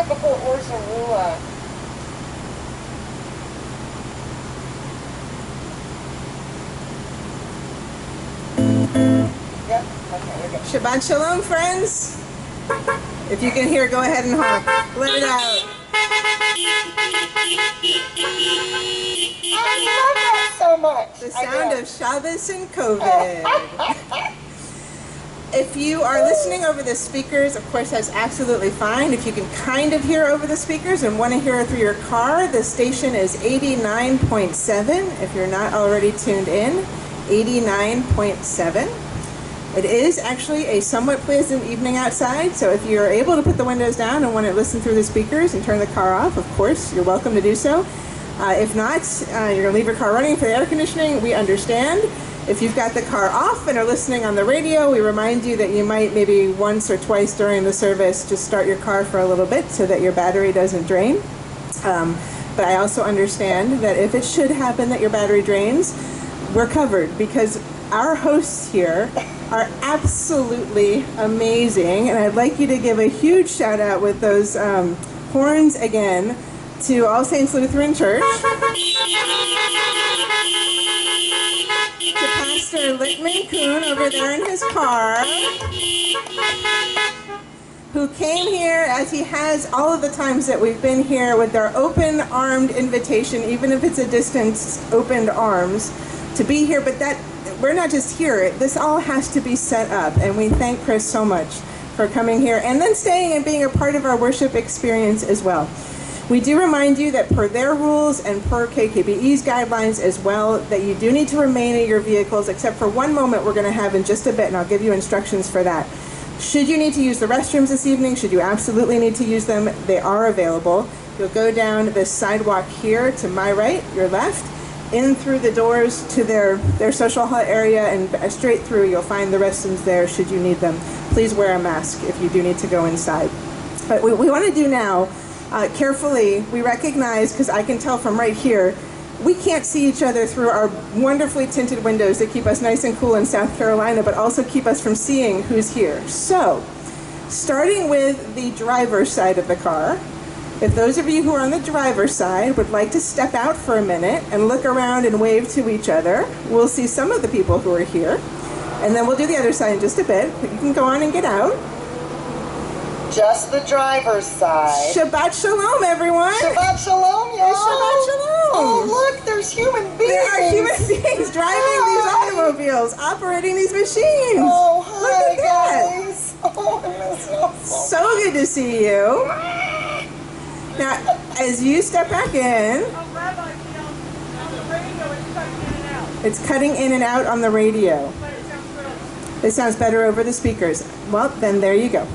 tropical Orzarua. Yep. Okay, we're good. Shabbat Shalom, friends. If you can hear, go ahead and honk. Let it out. I love that so much. The sound of Shabbos and COVID. If you are listening over the speakers, of course, that's absolutely fine. If you can kind of hear over the speakers and want to hear through your car, the station is 89.7. If you're not already tuned in, 89.7. It is actually a somewhat pleasant evening outside, so if you're able to put the windows down and want to listen through the speakers and turn the car off, of course, you're welcome to do so. If not, you're going to leave your car running for the air conditioning, we understand. If you've got the car off and are listening on the radio, we remind you that you might maybe once or twice during the service just start your car for a little bit so that your battery doesn't drain. But I also understand that if it should happen that your battery drains, we're covered because our hosts here are absolutely amazing, and I'd like you to give a huge shout out with those horns again to All Saints Lutheran Church, to Pastor Littman Kuhn over there in his car, who came here, as he has all of the times that we've been here, with their open-armed invitation, even if it's a distance, opened arms, to be here. But that we're not just here. This all has to be set up, and we thank Chris so much for coming here and then staying and being a part of our worship experience as well. We do remind you that per their rules and per KKBE's guidelines as well, that you do need to remain in your vehicles, except for one moment we're going to have in just a bit, and I'll give you instructions for that. Should you need to use the restrooms this evening, should you absolutely need to use them, they are available. You'll go down this sidewalk here to my right, your left, in through the doors to their social hall area, and straight through you'll find the restrooms there should you need them. Please wear a mask if you do need to go inside. But what we want to do now, carefully, we recognize, because I can tell from right here, we can't see each other through our wonderfully tinted windows that keep us nice and cool in South Carolina, but also keep us from seeing who's here. So, starting with the driver's side of the car, if those of you who are on the driver's side would like to step out for a minute and look around and wave to each other, we'll see some of the people who are here, and then we'll do the other side in just a bit. But you can go on and get out. Just the driver's side. Shabbat Shalom, everyone. Shabbat Shalom, y'all. Shabbat Shalom. Oh, look, there's human beings. There are human beings driving these automobiles, operating these machines. Oh, hi, look at that. guys. Oh, I miss you. So good to see you. Now, as you step back in, it's cutting in and out on the radio. It sounds better over the speakers. Well, then there you go.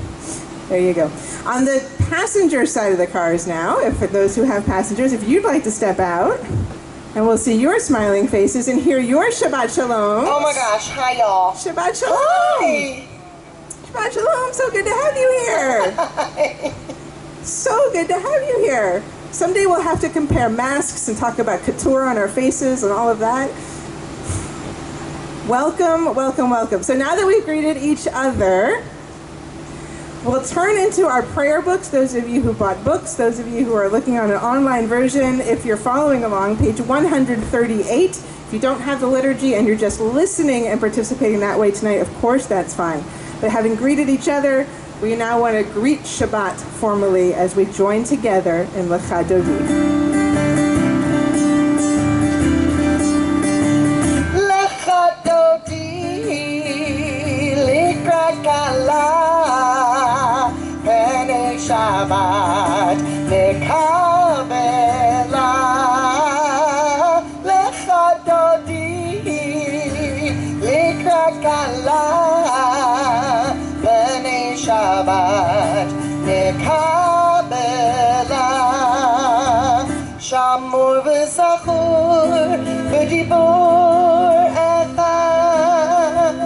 There you go. On the passenger side of the cars now, if for those who have passengers, if you'd like to step out, and we'll see your smiling faces and hear your Shabbat Shalom. Oh my gosh, hi y'all. Shabbat Shalom. Hi. Shabbat Shalom, so good to have you here. Hi. So good to have you here. Someday we'll have to compare masks and talk about couture on our faces and all of that. Welcome, welcome, welcome. So now that we've greeted each other, we'll turn into our prayer books. Those of you who bought books, those of you who are looking on an online version, if you're following along, page 138. If you don't have the liturgy and you're just listening and participating that way tonight, of course, that's fine. But having greeted each other, we now want to greet Shabbat formally as we join together in Lecha Dodi. Lecha Dodi, Likrat Kala, Pene Shabbat, Nekabela. Lecha Dodi, Likrat Kala, Shabbat nekabela shamur v'zachur v'dibur echad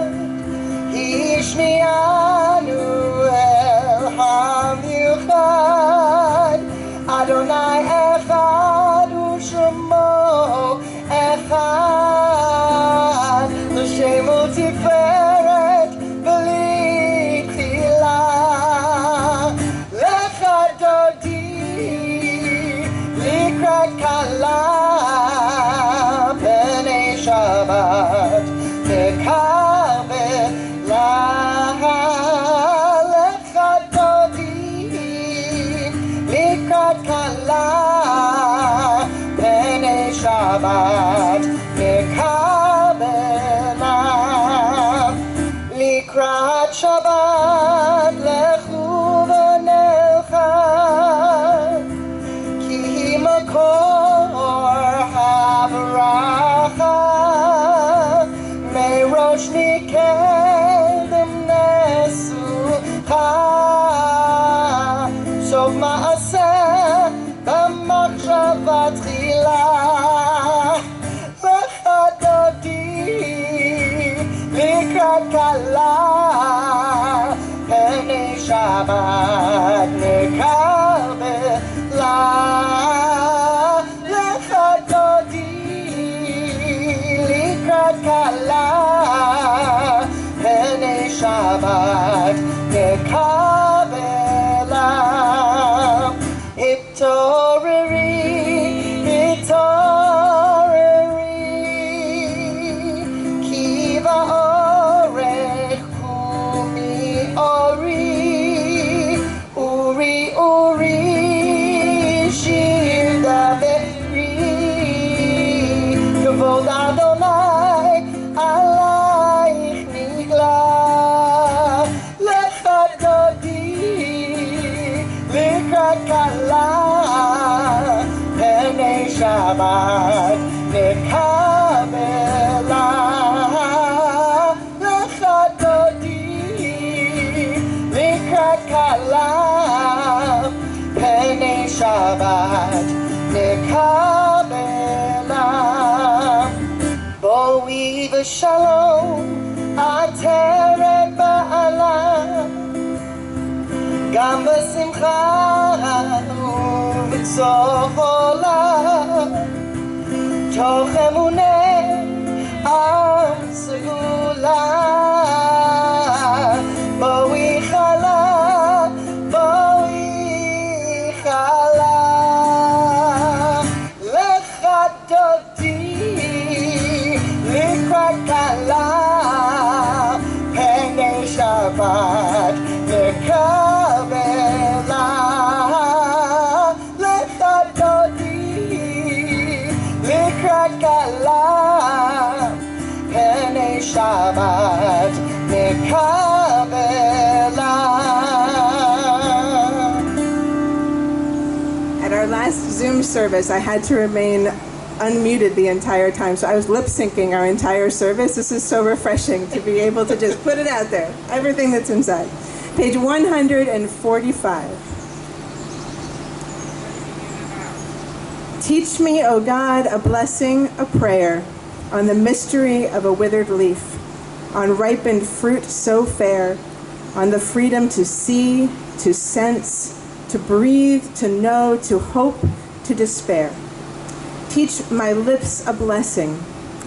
hishmianu el hamiuchad Adonai echad u'shemo echad l'shemu tiferet v'li Lecha Dodi, שבת נקבלה לך דודי לקראת כלה פני שבת נקבלה לקראת שבת לכו ונלכה כי היא מקור הברכה מראש מקדם נסוכה סוף מעשה במחשבה תחילה לך דודי לקראת כלה פני שבת נקבלה לך דודי לקראת כלה פני שבת נקבלה התעוררי כי באורך קומי אורי שיר דברי כבוד אדוני עלייך נגלה לך דודי לקראת כלה פני שבת נקבלה לך דודי לקראת כלה פני שבת נקבלה בואי בשלום עטרת בעלה גם בשמחה ובצהלה תוך אמונה עם סגולה בואי חלה לך דודי לקראת כלה פני שבת נקבלה לך דודי לקראת כלה פני שבת נקבלה. At our last Zoom service, I had to remain unmuted the entire time, so I was lip syncing our entire service. This is so refreshing to be able to just put it out there, everything that's inside. Page 145. Teach me, O God, a blessing, a prayer, on the mystery of a withered leaf, on ripened fruit so fair, on the freedom to see, to sense, to breathe, to know, to hope, to despair. Teach my lips a blessing,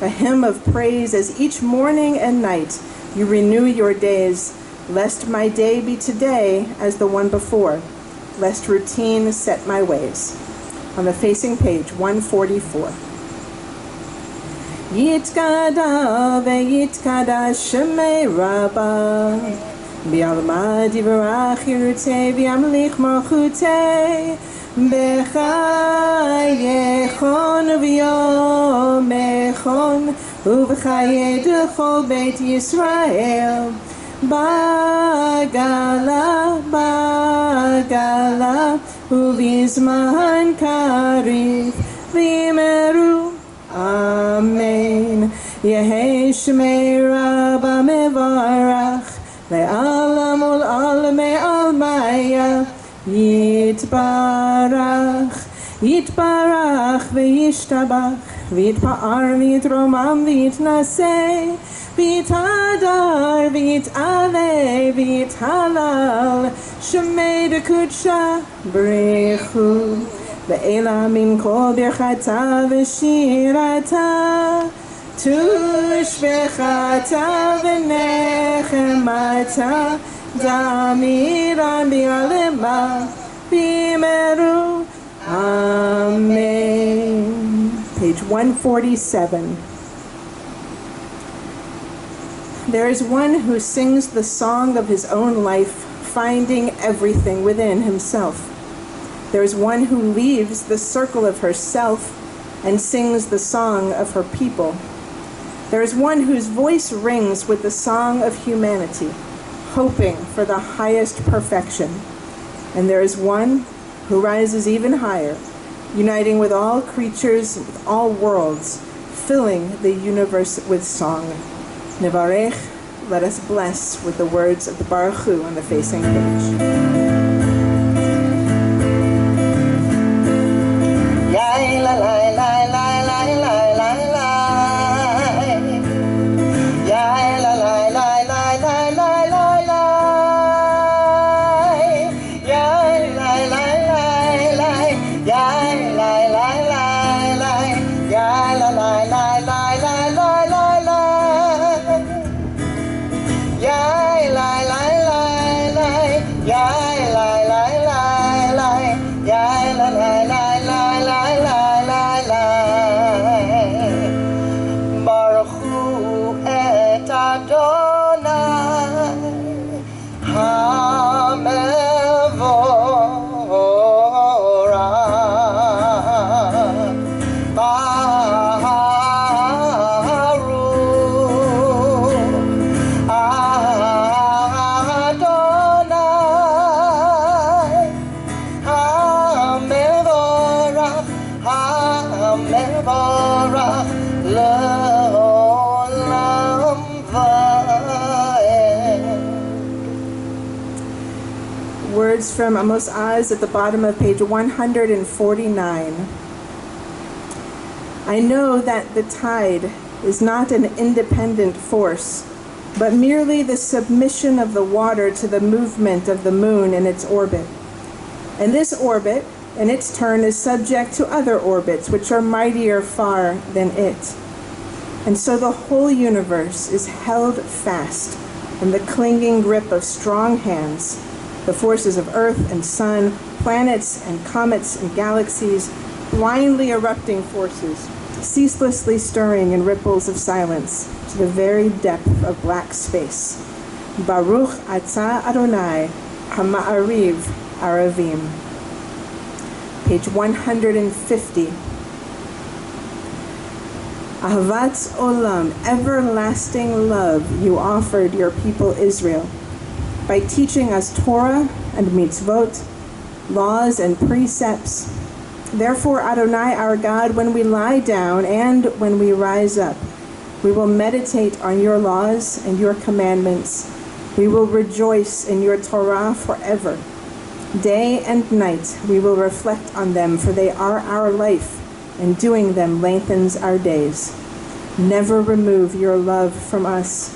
a hymn of praise as each morning and night you renew your days, lest my day be today as the one before, lest routine set my ways. On the facing page, 144. Yitkada veyitkada shemei rabba bi'alma divrach yirutei v'yamlich malchutei b'chayechon v'yomechon u'v'chayei d'chol beit Yisrael bagala ובזמן קריב ויאמרו אמן. יהי שמי רבא מברך לעלם ולעלמי עלמיה יתברך וישתבח ויתפאר ויתרומם ויתנשא ויתהדר ויתעלה ויתהלל שמי דקודשה ברכו ואלה מן כל ברכתה ושירתה תושבחתה ונחמתה דמירה ביעלמה בימרו Amen. Page 147. There is one who sings the song of his own life, finding everything within himself. There is one who leaves the circle of herself and sings the song of her people. There is one whose voice rings with the song of humanity, hoping for the highest perfection. And there is one who rises even higher, uniting with all creatures, with all worlds, filling the universe with song. Nevarech, let us bless with the words of the Baruch Hu on the facing page. Words from Amos Oz at the bottom of page 149. I know that the tide is not an independent force, but merely the submission of the water to the movement of the moon in its orbit. And this orbit, in its turn, is subject to other orbits, which are mightier far than it. And so the whole universe is held fast in the clinging grip of strong hands, the forces of earth and sun, planets and comets and galaxies, blindly erupting forces, ceaselessly stirring in ripples of silence to the very depth of black space. Baruch atah Adonai hama'ariv aravim. Page 150. Ahavat olam, everlasting love, you offered your people Israel by teaching us Torah and mitzvot, laws and precepts. Therefore, Adonai, our God, when we lie down and when we rise up, we will meditate on your laws and your commandments. We will rejoice in your Torah forever. Day and night we will reflect on them, for they are our life, and doing them lengthens our days. Never remove your love from us.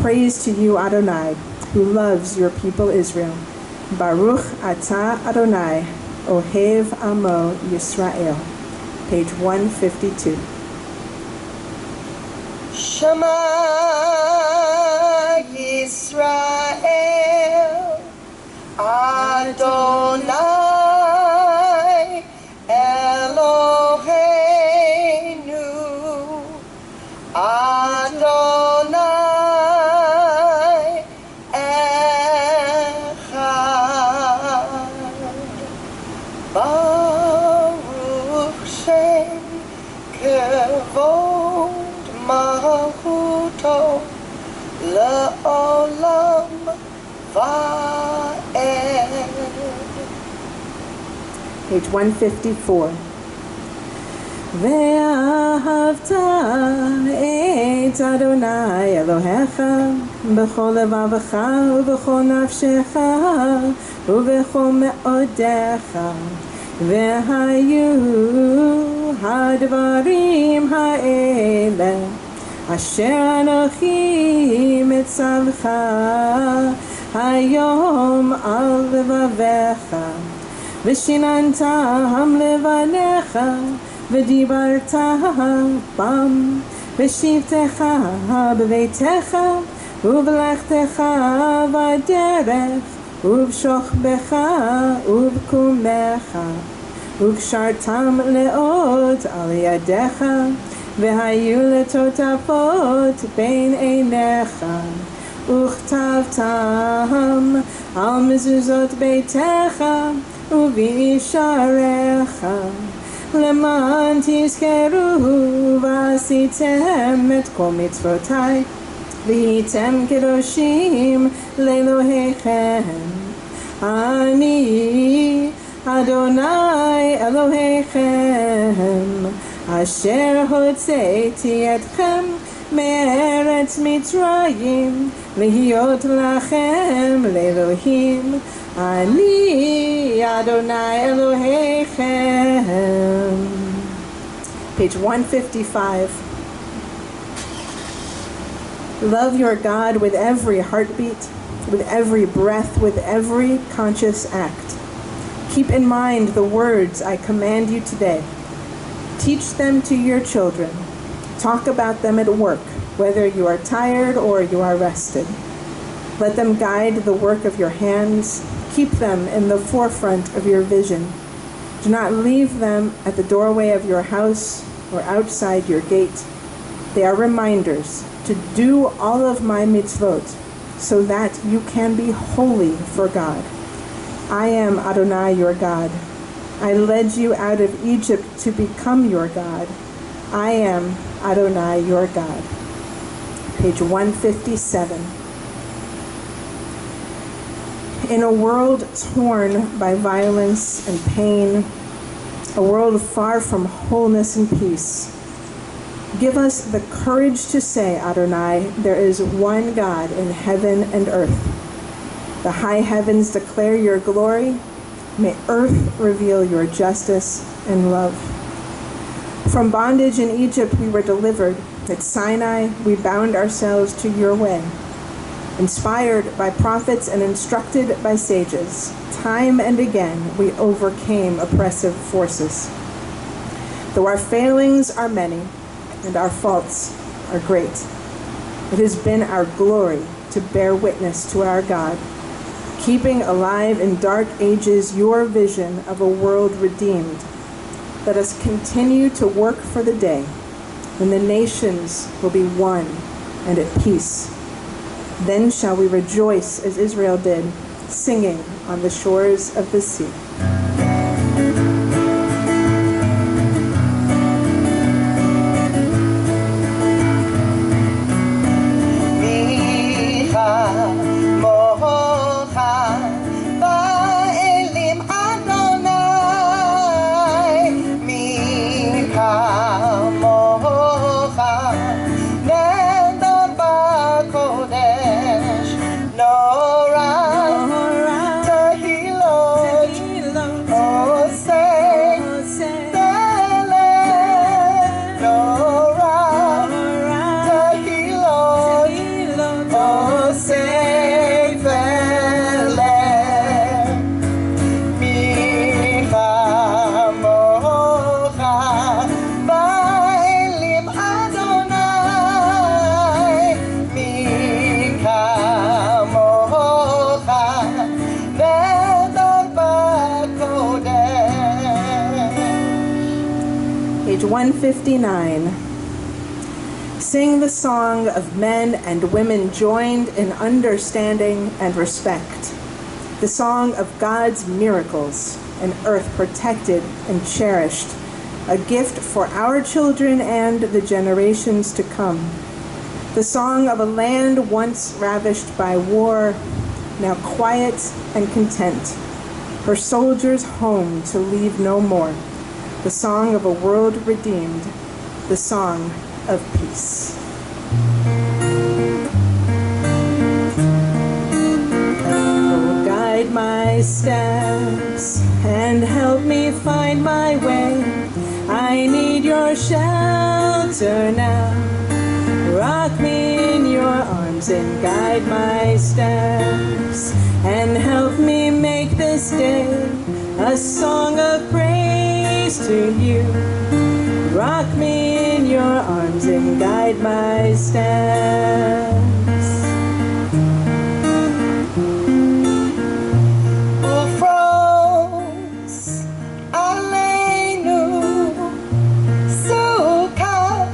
Praise to you, Adonai, who loves your people Israel. Baruch atah Adonai, Ohev Amo Yisrael. Page 152. Shema Yisrael, Adonai Eloheinu, Adonai Echad. Baruch Shem Kevod Malchuto Le'olam Va'ed. Page 154. Ve'ahavta et Adonai Elohecha b'chol levavecha u'b'chol nafshecha u'b'chol me'odecha ve'hayu hadvarim ha'ele asher anochi mitzavcha hayom al levavecha v'shinantam levanecha v'dibartam bam v'shivtecha b'veitecha u'v'lechtecha v'derech u'v'shochbecha u'v'kumecha u'kshartam le'ot al yadecha והיו לטוטפות בין עיניך, וכתבתם על מזוזות ביתך ובישעריך, למען תזכרו ועשיתם את כל מצוותיי, והייתם קדושים לאלוהיכם. אני אדוני אלוהיכם, אשר הוצאתי אתכם מארץ מצרים, להיות לכם לאלוהים. אני אדוני אלוהיכם. Page 155. Love your God with every heartbeat, with every breath, with every conscious act. Keep in mind the words I command you today. Teach them to your children. Talk about them at work, whether you are tired or you are rested. Let them guide the work of your hands. Keep them in the forefront of your vision. Do not leave them at the doorway of your house or outside your gate. They are reminders to do all of my mitzvot, so that you can be holy for God. I am Adonai your God. I led you out of Egypt to become your God. I am Adonai your God. Page 157. In a world torn by violence and pain, a world far from wholeness and peace, give us the courage to say, Adonai, there is one God in heaven and earth. The high heavens declare your glory. May earth reveal your justice and love. From bondage in Egypt we were delivered. At Sinai we bound ourselves to your way. Inspired by prophets and instructed by sages, time and again we overcame oppressive forces. Though our failings are many and our faults are great, it has been our glory to bear witness to our God, keeping alive in dark ages your vision of a world redeemed. Let us continue to work for the day when the nations will be one and at peace. Then shall we rejoice as Israel did, singing on the shores of the sea. Page 159. Sing the song of men and women joined in understanding and respect. The song of God's miracles, an earth protected and cherished, a gift for our children and the generations to come. The song of a land once ravished by war, now quiet and content, her soldiers home to leave no more. The song of a world redeemed, the song of peace. Oh, guide my steps and help me find my way. I need your shelter now. Rock me in your arms and guide my steps and help me make this day a song of praise to you. Rock me in your arms and guide my steps. Ufros Aleinu Sukkah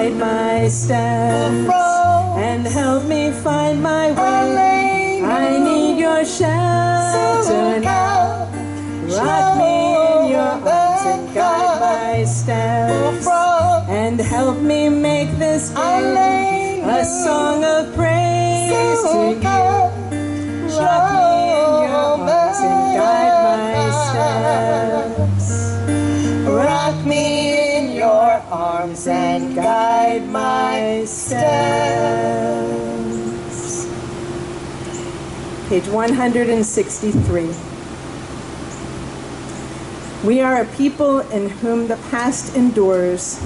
guide my steps and help me find my way. I need your shelter now. Rock me in your arms and guide my steps and help me make this day a song of praise to you. Rock me in your arms and guide my steps. Rock me in your arms and guide my steps. Page 163. We are a people in whom the past endures,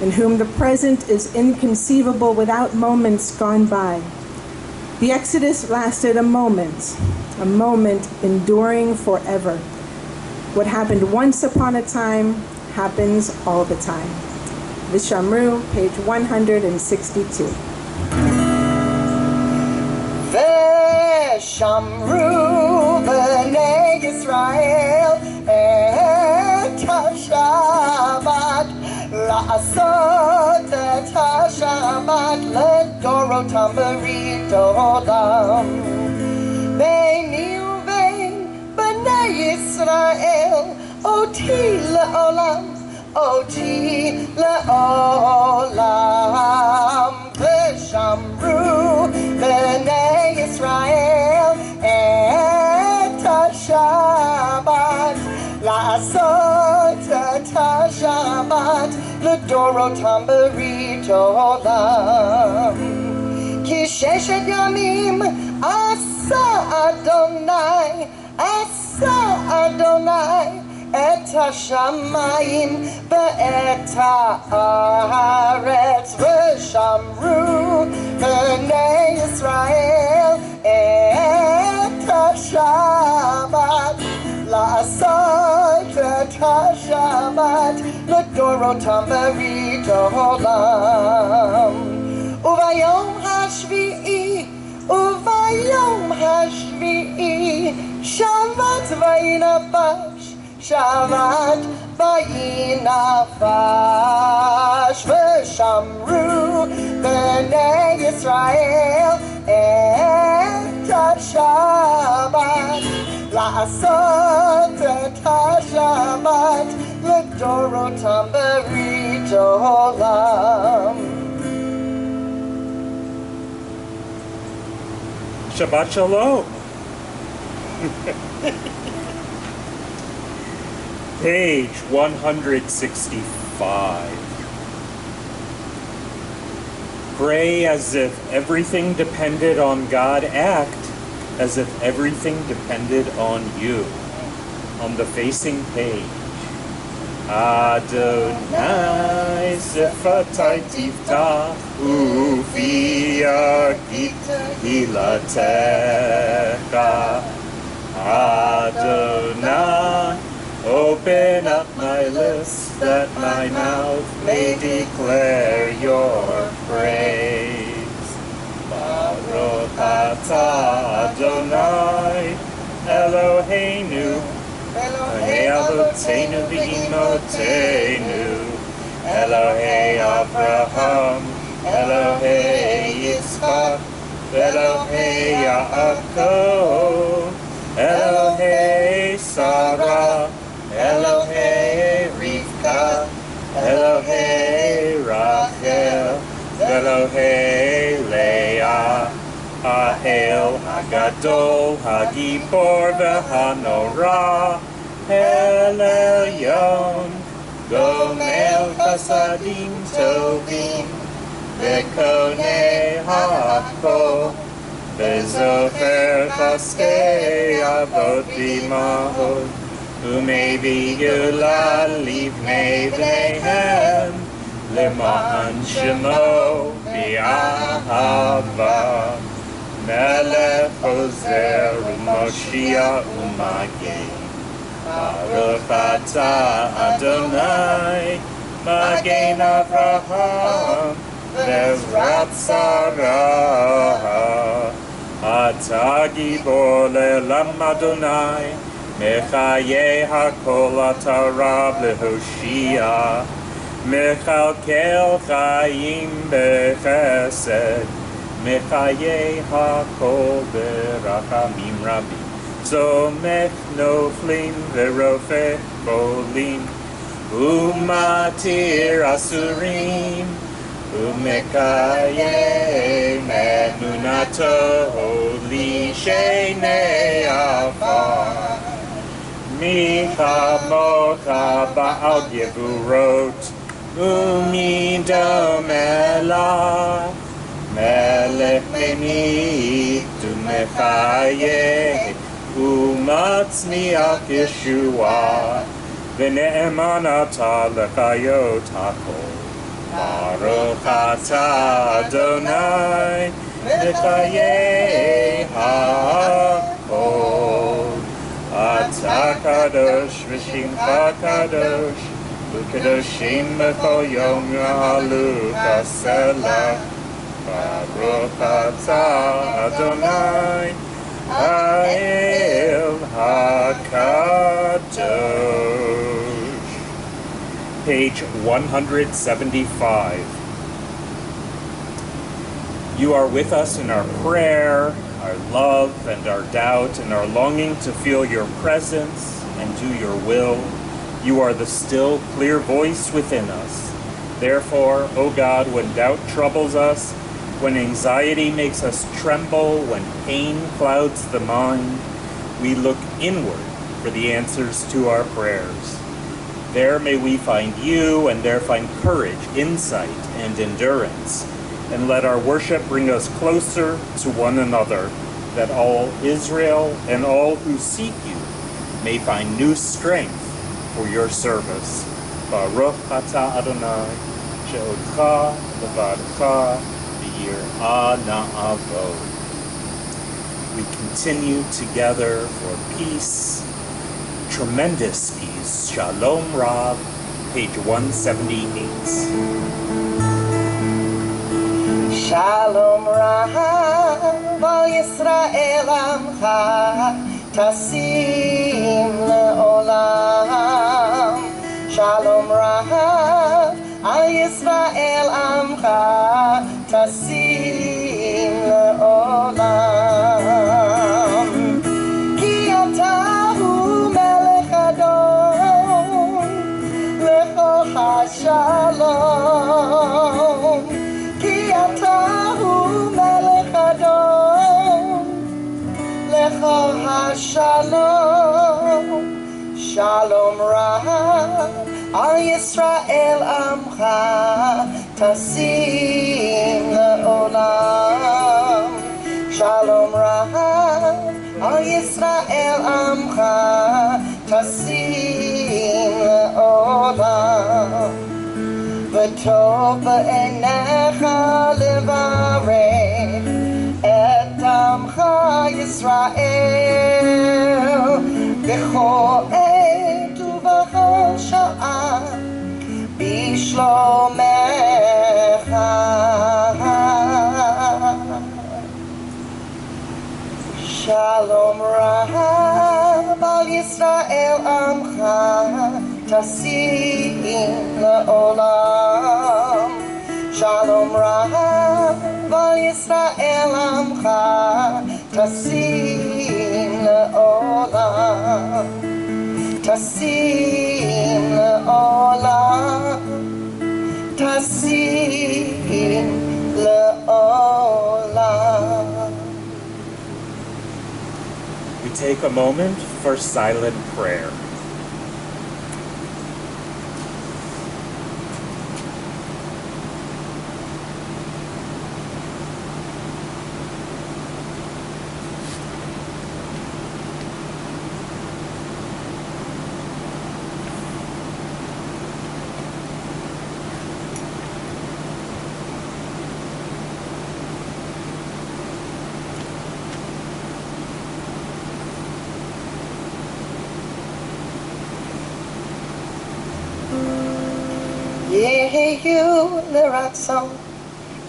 in whom the present is inconceivable without moments gone by. The Exodus lasted a moment enduring forever. What happened once upon a time happens all the time. Vishamru, page 162. Vishamru b'nei Yisrael et ha-Shabbat la'asot et ha-Shabbat ledorotam berit olam. Beini uvein b'nei Yisrael oti le'olam, oti le'olam. Vishamru b'nei Yisrael et ha-Shabbat la'asot et ha-Shabbat ledorotam berit olam. Ki sheshet yamim asa Adonai et ha-shamayim ve'et ha'aretz. V'shamru b'nei Yisrael et ha-Shabbat la'asot et ha-Shabbat ledorotam berit olam. Uvayom hashvi'i Shabbat vayinafash, Shabbat vayinafash. V'shamru b'nei Yisrael et ha-Shabbat la'asot et ha-Shabbat ledorotam berit olam. Shabbat Shalom. Page 165. Pray as if everything depended on God. Act as if everything depended on you. On the facing page. Adonai Sefatai Tiftach Ufi Yagit Hilatecha. Adonai, open up my lips that my mouth may declare your praise. Baruch atah Adonai Eloheinu Elohei Avotenu v'Imotenu, Elohei Avraham, Elohei Yitzchak, Elohei Yaakov, Elohei Sarah, Elohei Rivka, Elohei Rachel, Elohei Leah, Ha'el Hagadol, Hagibor v'Hanorah, El Elyon, Gomel Chasadim Tovim, V'Konei Ha'kol, V'Zocher Chaskei Avot B'Imahot, U'Mevi Geulah Livnei Bneihem, L'Ma'an Shemo B'Ahava, Melech Ozer U'Moshiach U'Magen. Baruch atah Adonai, Magen Avraham, Nezrat Sarah. Atah Gibor le'olam Adonai, Mechaye hakol atah Rab lehoshia. מכלכל חיים בחסד, מחיי הכל ברחמים רבים. צומח נופלים ורופא חולים, ומתיר אסורים, ומקיים אמונתו לשני עפר. מי כמוך בעל גבורות, ומי דומה לך, מלך ממיט ומחיה, ומצמיח ישועה, ונאמן אתה לחיות הכל. ברוך אתה אדוני לחיי הכל. אתה קדוש ושמך קדוש, וקדושים בכל יום יעלו הסלע. ברוך אתה אדוני האל הקדוש. Page 175. You are with us in our prayer, our love, and our doubt, and our longing to feel your presence and do your will. You are the still, clear voice within us. Therefore, O God, when doubt troubles us, when anxiety makes us tremble, when pain clouds the mind, we look inward for the answers to our prayers. There may we find you, and there find courage, insight, and endurance. And let our worship bring us closer to one another, that all Israel and all who seek you may find new strength for your service. Baruch atah Adonai, she'odcha levadcha v'yir'ah na'avod. We continue together for peace, tremendous peace. Shalom Rav, page 178. Shalom Rav al Yisrael amcha tasim le'olam. Shalom Rav al Yisrael amcha tasim le'olam. Ki atahu melech adon lecho hashalom. Ki atahu melech adon lecho hashalom. Shalom Rav al Yisrael amcha tasim le'olam. Shalom Rav al Yisrael amcha tasim le'olam. V'tov b'einecha levarech et amcha Yisrael b'chol עת ובכל שעה בשלומך. Shalom Rav al Yisrael amcha tasim le'olam. Shalom Rav al Yisrael amcha tasim le'olam. Tasim le'olam. Tasim le'olam. We take a moment for silent prayer. Yehu leratzon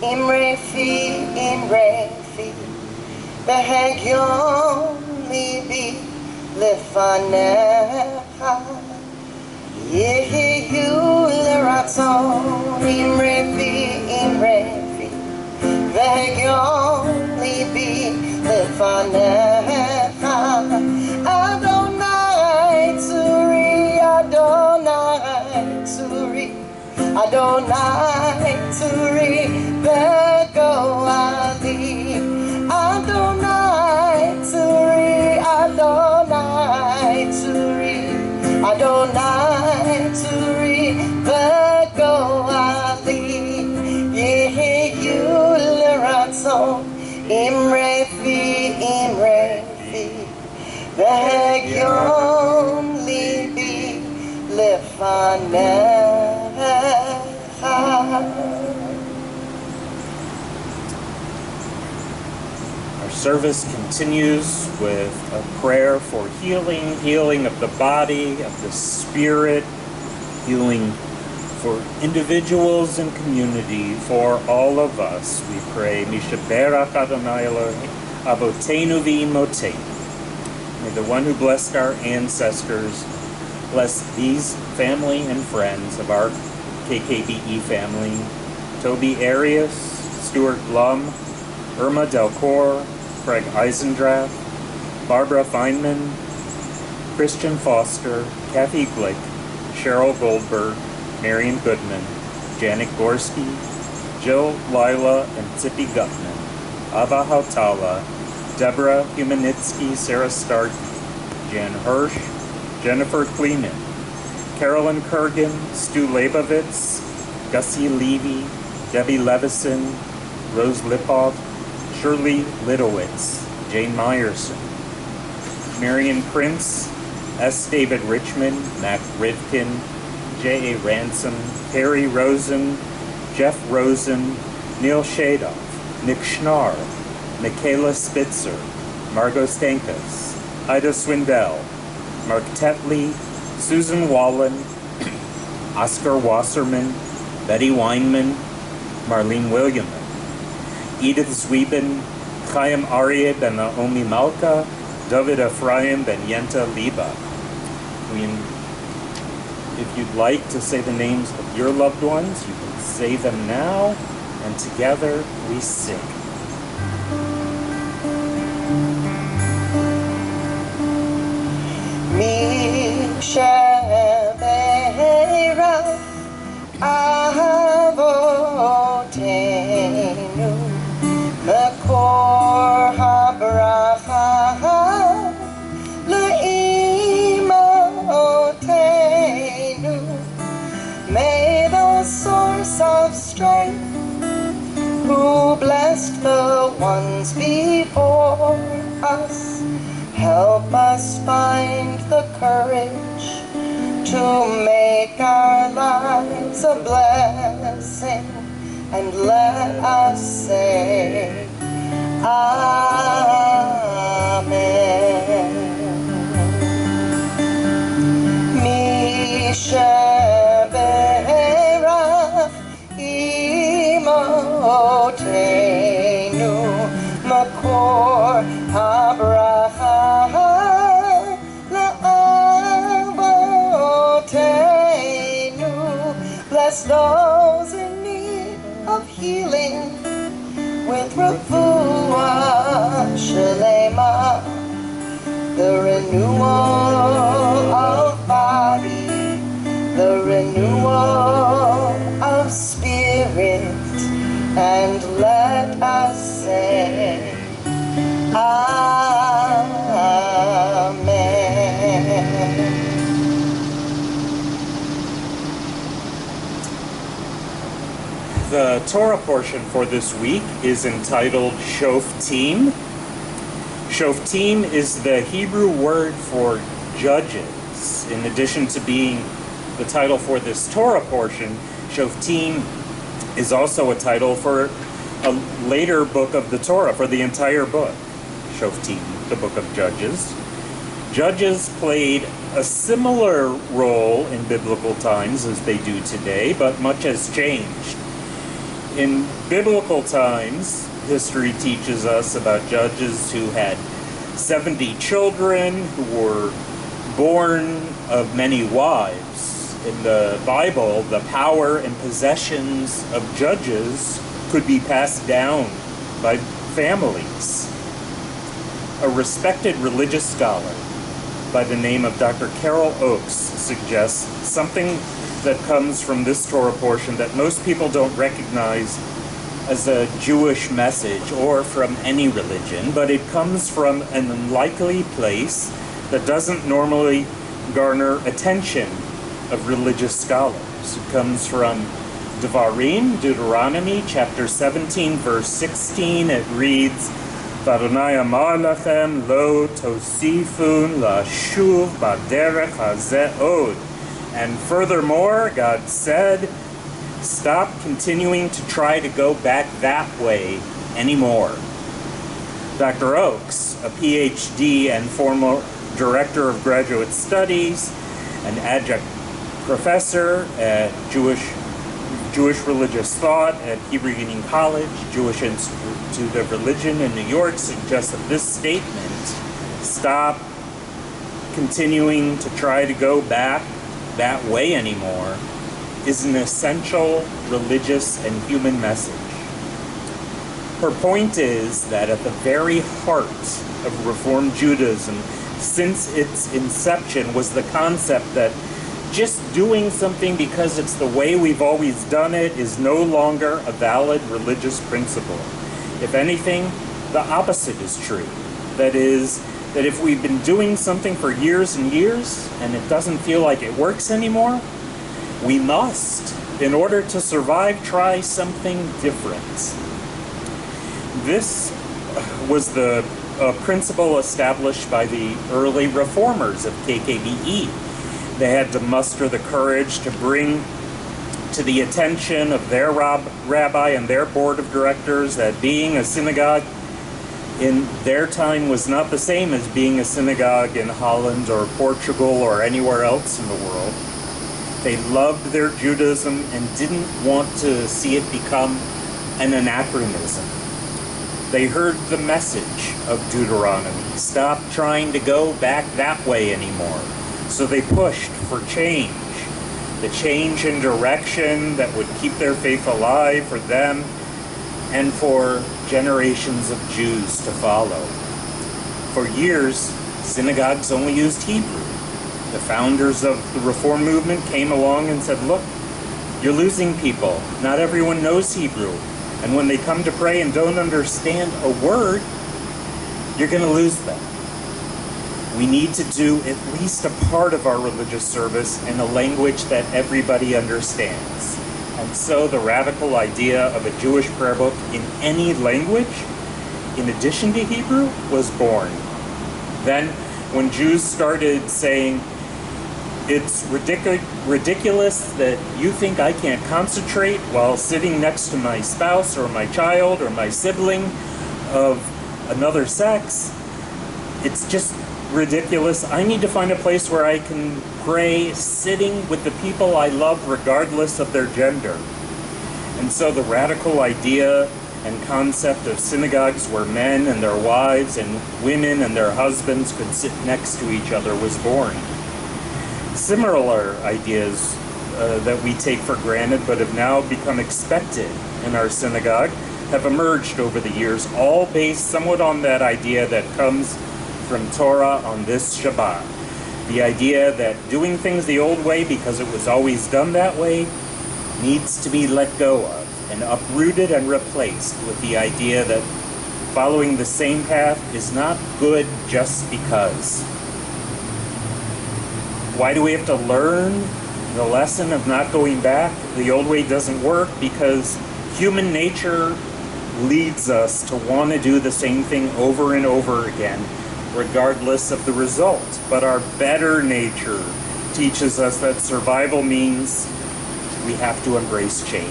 imre fi behagion libi lefanecha. יהיו לרצון עם רפי והגיון ליבי לפניך אדוני צורי אדוני צורי וגואלי אדוני צורי Adonai Tzuri v'goali Yehiyu l'ratzon im refi v'hegyon libi lefanecha. Our service continues with a prayer for healing of the body, of the spirit, healing for individuals and community, for all of us. We pray, Mishaberach Adonai Elohim, Avotenu v'imotenu. May the one who blessed our ancestors bless these family and friends of our KKBE family, Toby Arias, Stuart Blum, Irma Delcor, Craig Eisendrath, Barbara Feynman, Christian Foster, Kathy Glick, Cheryl Goldberg, Marion Goodman, Janet Gorski, Jill Lila and Tippy Gutman, Ava Hautala, Deborah Humanitsky, Sarah Stark, Jan Hirsch, Jennifer Kleeman, Carolyn Kurgan, Stu Leibovitz, Gussie Levy, Debbie Levison, Rose Lipov, Shirley Lidowitz, Jane Meyerson, Marion Prince, S. David Richmond, Mac Rivkin, J. A. Ransom, Terry Rosen, Jeff Rosen, Neil Shadoff, Nick Schnarr, Michaela Spitzer, Margot Stankus, Ida Swindell, Mark Tetley, Susan Wallen, Oscar Wasserman, Betty Weinman, Marlene Williamson, Edith Zwieben, Chaim Aryeh ben Naomi Malka, David Ephraim ben Yenta Liba. If you'd like to say the names of your loved ones, you can say them now, and together we sing. Mishabeira Avotenu Makor habracha le'imotenu. May the source of strength, who blessed the ones before us, help us find the courage to make our lives a blessing, and let us say Amen. Mishaberach imotenu makor habracha la'avotenu. Bless those in need of healing with refuah shalema, the renewal of body, the renewal of spirit, and let us say Amen. The Torah portion for this week is entitled Shoftim. Shoftim is the Hebrew word for judges. In addition to being the title for this Torah portion, Shoftim is also a title for a later book of the Torah, for the entire book. Shoftim, the book of Judges. Judges played a similar role in biblical times as they do today, but much has changed. In biblical times, history teaches us about judges who had 70 children, who were born of many wives. in the Bible, the power and possessions of judges could be passed down by families. A respected religious scholar by the name of Dr. Carol Oakes suggests something that comes from this Torah portion that most people don't recognize as a Jewish message or from any religion, but it comes from an unlikely place that doesn't normally garner attention of religious scholars. It comes from Devarim, Deuteronomy, chapter 17, verse 16. It reads, "V'Adonai amar lachem lo tosifun lashuv baderech hazeh od." And furthermore, God said, stop continuing to try to go back that way anymore. Dr. Oakes, a PhD and former director of graduate studies, an adjunct professor at Jewish religious thought at Hebrew Union College, Jewish Institute of Religion in New York, suggests that this statement, stop continuing to try to go back that way anymore, is an essential religious and human message. Her point is that at the very heart of Reform Judaism, since its inception, was the concept that just doing something because it's the way we've always done it is no longer a valid religious principle. If anything, the opposite is true. That is, that if we've been doing something for years and years and it doesn't feel like it works anymore, we must, in order to survive, try something different. This was the principle established by the early reformers of KKBE. They had to muster the courage to bring to the attention of their rabbi and their board of directors that being a synagogue in their time was not the same as being a synagogue in Holland or Portugal or anywhere else in the world. They loved their Judaism and didn't want to see it become an anachronism. They heard the message of Deuteronomy. Stop trying to go back that way anymore. So they pushed for change. The change in direction that would keep their faith alive for them and for generations of Jews to follow. For years, synagogues only used Hebrew. The founders of the Reform movement came along and said, look, you're losing people. Not everyone knows Hebrew. And when they come to pray and don't understand a word, you're going to lose them. We need to do at least a part of our religious service in a language that everybody understands. And so the radical idea of a Jewish prayer book in any language, in addition to Hebrew, was born. Then, when Jews started saying, it's ridiculous that you think I can't concentrate while sitting next to my spouse or my child or my sibling of another sex, it's just ridiculous. I need to find a place where I can pray sitting with the people I love regardless of their gender. And so the radical idea and concept of synagogues where men and their wives and women and their husbands could sit next to each other was born. Similar ideas that we take for granted but have now become expected in our synagogue have emerged over the years, all based somewhat on that idea that comes from Torah on this Shabbat. The idea that doing things the old way because it was always done that way needs to be let go of and uprooted and replaced with the idea that following the same path is not good just because. Why do we have to learn the lesson of not going back? The old way doesn't work because human nature leads us to want to do the same thing over and over again, regardless of the result. But our better nature teaches us that survival means we have to embrace change.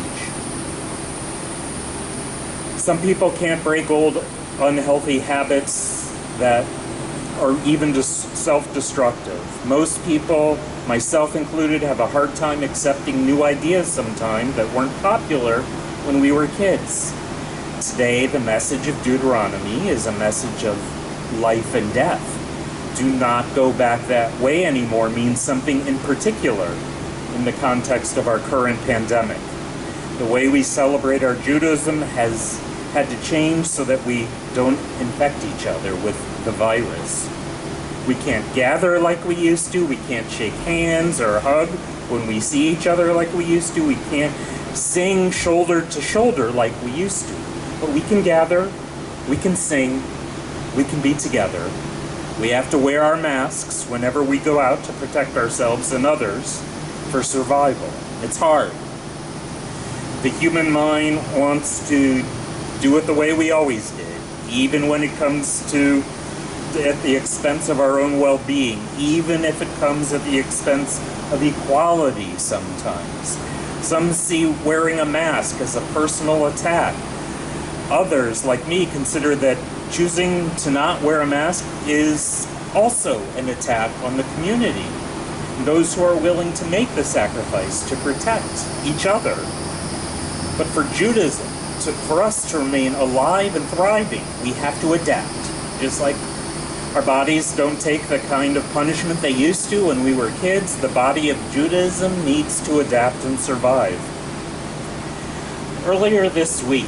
Some people can't break old, unhealthy habits that are even just self-destructive. Most people, myself included, have a hard time accepting new ideas sometimes that weren't popular when we were kids. Today, the message of Deuteronomy is a message of life and death. Do not go back that way anymore means something in particular. in the context of our current pandemic. The way we celebrate our Judaism has had to change so that we don't infect each other with the virus. We can't gather like we used to. We can't shake hands or hug when we see each other like we used to. We can't sing shoulder to shoulder like we used to. But we can gather, we can sing, we can be together. We have to wear our masks whenever we go out to protect ourselves and others for survival. It's hard. The human mind wants to do it the way we always did, even when it comes to at the expense of our own well-being, even if it comes at the expense of equality sometimes. Some see wearing a mask as a personal attack. Others, like me, consider that choosing to not wear a mask is also an attack on the community. Those who are willing to make the sacrifice to protect each other. But for Judaism, for us to remain alive and thriving, we have to adapt. Just like our bodies don't take the kind of punishment they used to when we were kids, the body of Judaism needs to adapt and survive. Earlier this week,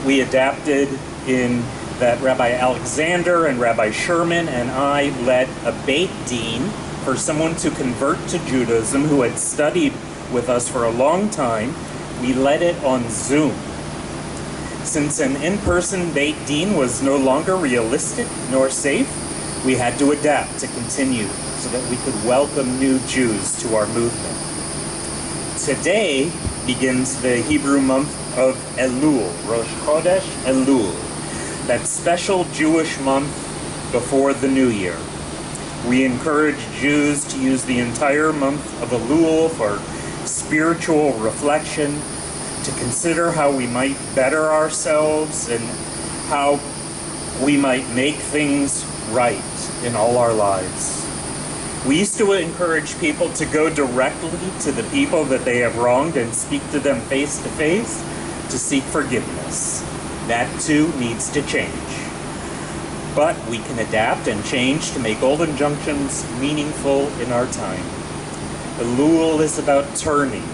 we adapted in that Rabbi Alexander and Rabbi Sherman and I led a Beit Din for someone to convert to Judaism who had studied with us for a long time. We led it on Zoom. Since an in-person Beit Din was no longer realistic nor safe, we had to adapt to continue so that we could welcome new Jews to our movement. Today begins the Hebrew month of Elul, Rosh Chodesh Elul, that special Jewish month before the New Year. We encourage Jews to use the entire month of Elul for spiritual reflection, to consider how we might better ourselves and how we might make things right in all our lives. We used to encourage people to go directly to the people that they have wronged and speak to them face to face to seek forgiveness. That too needs to change. But we can adapt and change to make old injunctions meaningful in our time. Elul is about turning,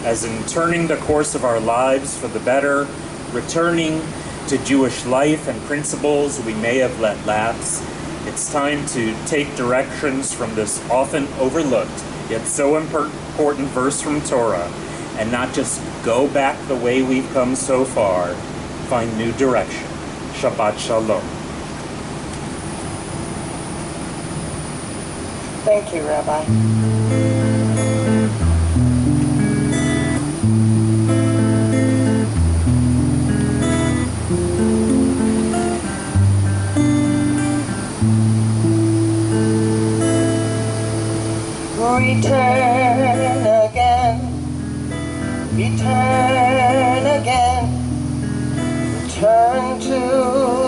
as in turning the course of our lives for the better, returning to Jewish life and principles we may have let lapse. It's time to take directions from this often overlooked, yet so important verse from Torah, and not just go back the way we've come so far, find new direction. Shabbat Shalom. Thank you, Rabbi. Return again, return again, return to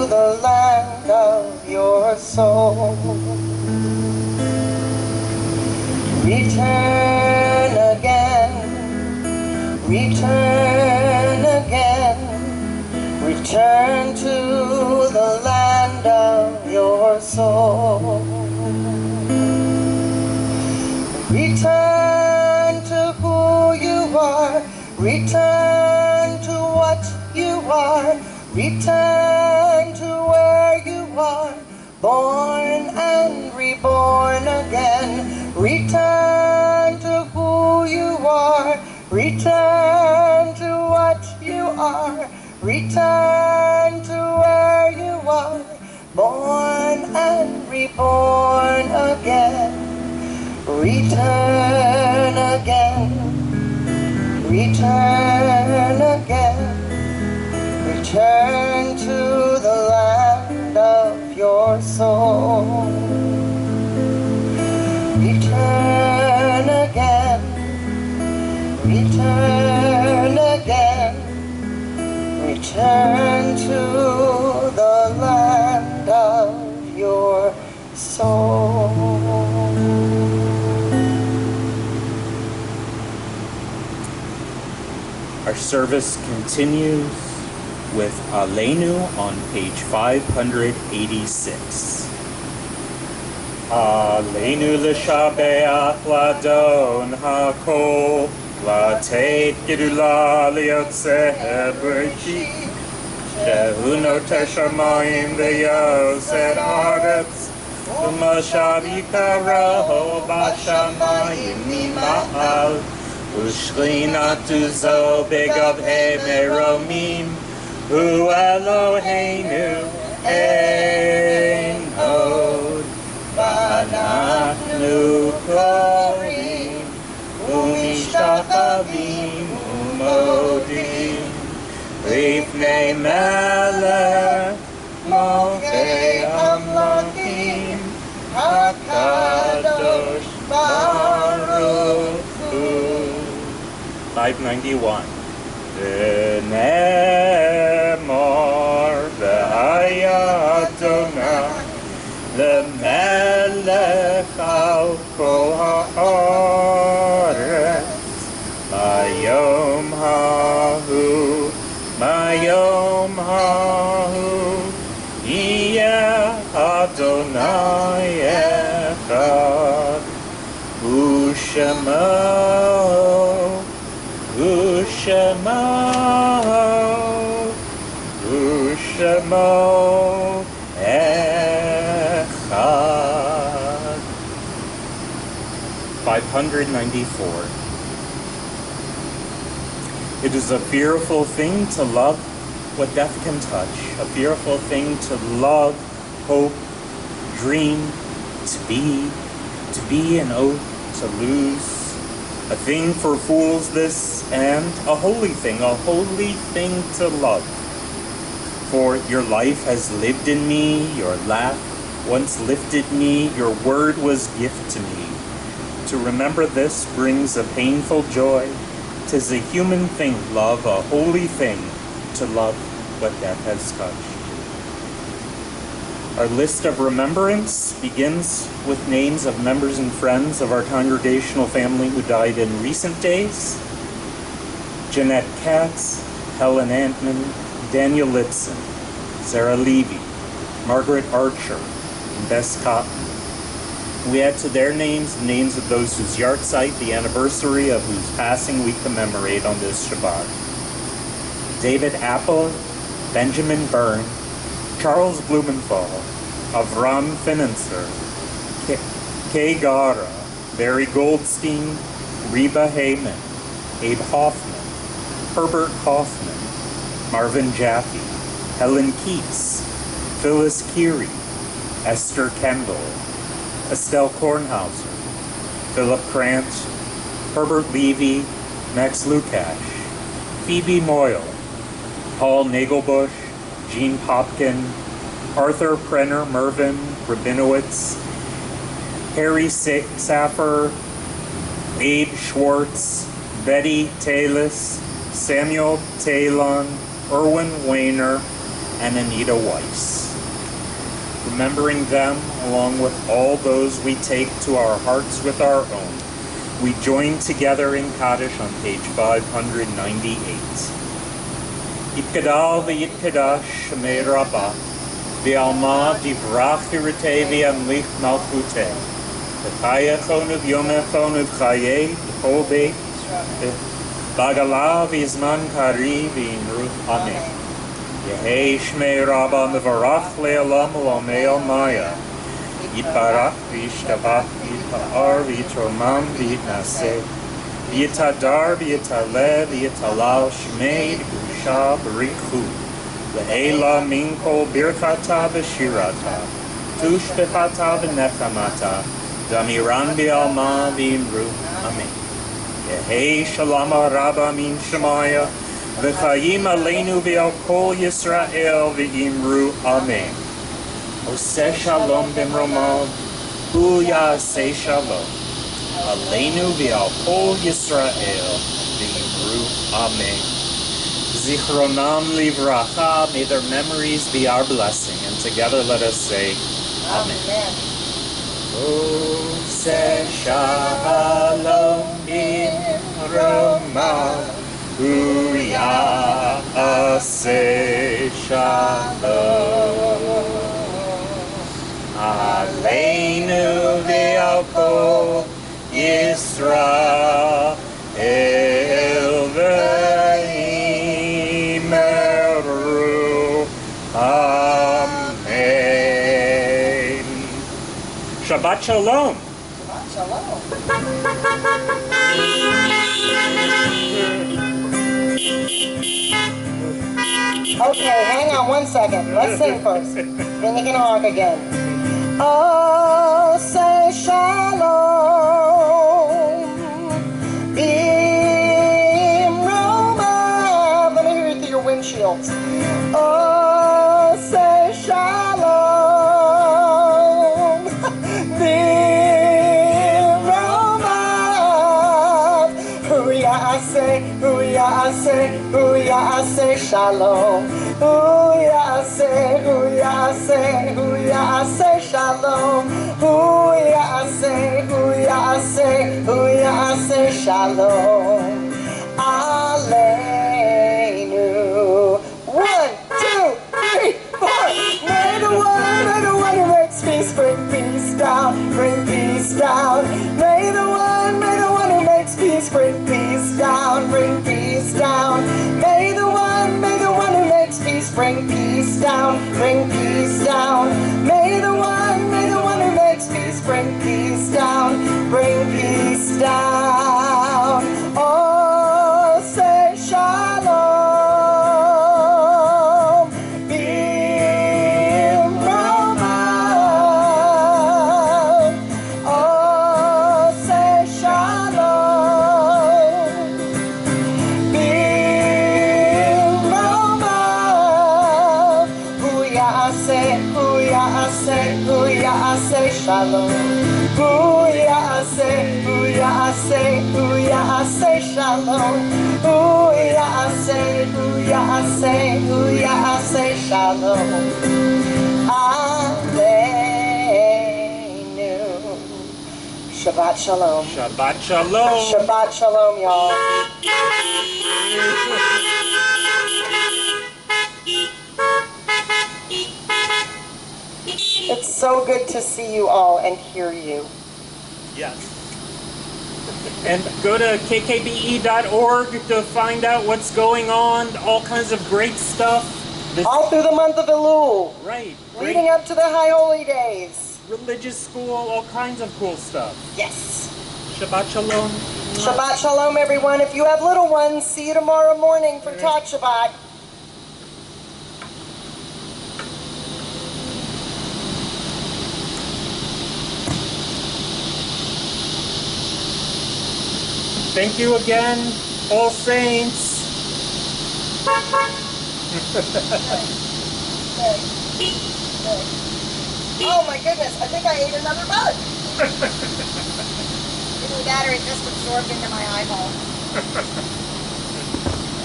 the land of your soul. Return again, return again, return to the land of your soul. Return to who you are, return to what you are, return to where you are, born and reborn again. Return to who you are, return to what you are, return to where you are, born and reborn again. Return again, return again, return to the land of your soul. Return again, return again, return to the land of your soul. Our service continues with Aleinu on page 586. Aleinu l'shabeach ladon hakol, lateit gedula liyotzeh b'rishit, shehu noter shamayim v'yoseh haaretz, u'mashav yikaraho b'shamayim mima'al, u'shchinatu zo begavhei meromim, hu Eloheinu ein hod. V'anachnu korim u'mishtachavim u'modim lifnei melech molchei hamlakim hakadosh baruch hu. 591. V'nemor v'haya Adonai למלך על כל הארץ, ביום ההוא, יהיה אדוני אחד, ושמו echad. 594. It is a fearful thing to love what death can touch, a fearful thing to love, hope, dream, to be an oath, to lose, a thing for fools this, and a holy thing to love. For your life has lived in me, your laugh once lifted me, your word was gift to me. To remember this brings a painful joy. 'Tis a human thing, love, a holy thing, to love what death has touched. Our list of remembrance begins with names of members and friends of our congregational family who died in recent days. Jeanette Katz, Helen Antman, Daniel Litson, Sarah Levy, Margaret Archer, and Bess Cotton. We add to their names the names of those whose yahrzeit, the anniversary of whose passing we commemorate on this Shabbat. David Apple, Benjamin Byrne, Charles Blumenthal, Avram Financer, Kay Gara, Barry Goldstein, Reba Heyman, Abe Hoffman, Herbert Hoffman, Marvin Jaffe, Helen Keats, Phyllis Keary, Esther Kendall, Estelle Kornhauser, Philip Krantz, Herbert Levy, Max Lukash, Phoebe Moyle, Paul Nagelbush, Gene Popkin, Arthur Prenner Mervyn Rabinowitz, Harry Saffer, Abe Schwartz, Betty Talis, Samuel Talon, Erwin Weiner, and Anita Weiss. Remembering them, along with all those we take to our hearts with our own, we join together in Kaddish on page 598. Yitkadal v'yitkadash Shemei Rabbah, v'alma divrach v'ritei v'yamlich malchutei, v'chayechon v'yomechon v'chayei v'chol beit, v'agala v'yizman kari v'imru amen. Yehei Shmei Rabbah mevarach le'olam u'amei almaya, yitbarach v'yishtabach v'yitpa'ar v'yitromam v'yitnaseh, v'yitadar v'yitaleh v'yitalal Shmei Gusha B'richu, le'ela min kol birchata v'shirata, tushbechata v'nechamata, damiran v'alma v'imru amen. Yehei Shalom Rabbah min Shemaya, v'chayim aleinu v'al kol Yisrael v'imru amen. Oseh shalom b'mromav, hu ya'aseh shalom, aleinu v'al kol Yisrael v'imru amen. Zichronam livracha, may their memories be our blessing, and together let us say amen. Oseh shalom b'mromav, hu ya'aseh shalom, aleinu Yisrael v'yimeru. Amen. Shabbat Shalom. Shalom. Okay, hang on one second. Let's sing first. Then you can honk again. Oh, say shalom. Im Roma. Let me hear it through your windshields. Oh, say shalom. Im Roma. Hooyah, I say shalom. Hooyah, I say shalom. Hooyah, I say shalom. Aleinu. 1, 2, 3, 4. May the one who makes peace bring peace down, bring peace down. May the one who makes peace bring peace down, bring peace down. May the one who makes peace bring peace down, bring peace down. May the one who makes peace bring peace down, bring peace down. Oh, say shalom. Bim Roma. Oh, say shalom. Bim Roma. Hooyah, I say shalom. Hooyah, I say shalom. Hooyah, I say shalom. Aleinu. Shabbat shalom. Shabbat Shalom. Shabbat shalom, y'all. It's so good to see you all and hear you. Yes. And go to kkbe.org to find out what's going on, all kinds of great stuff. All through the month of Elul, Right. leading up to the High Holy Days. Religious school, all kinds of cool stuff. Yes. Shabbat Shalom. Shabbat shalom, everyone. If you have little ones, see you tomorrow morning for Talk Shabbat. Thank you again, All Saints. Oh my goodness, I think I ate another bug. Either that or it just absorbed into my eyeball.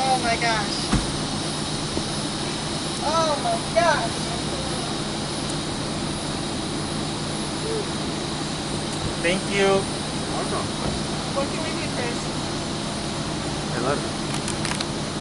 Oh my gosh. Oh my gosh. Thank you. What can we do, Chris? I love it.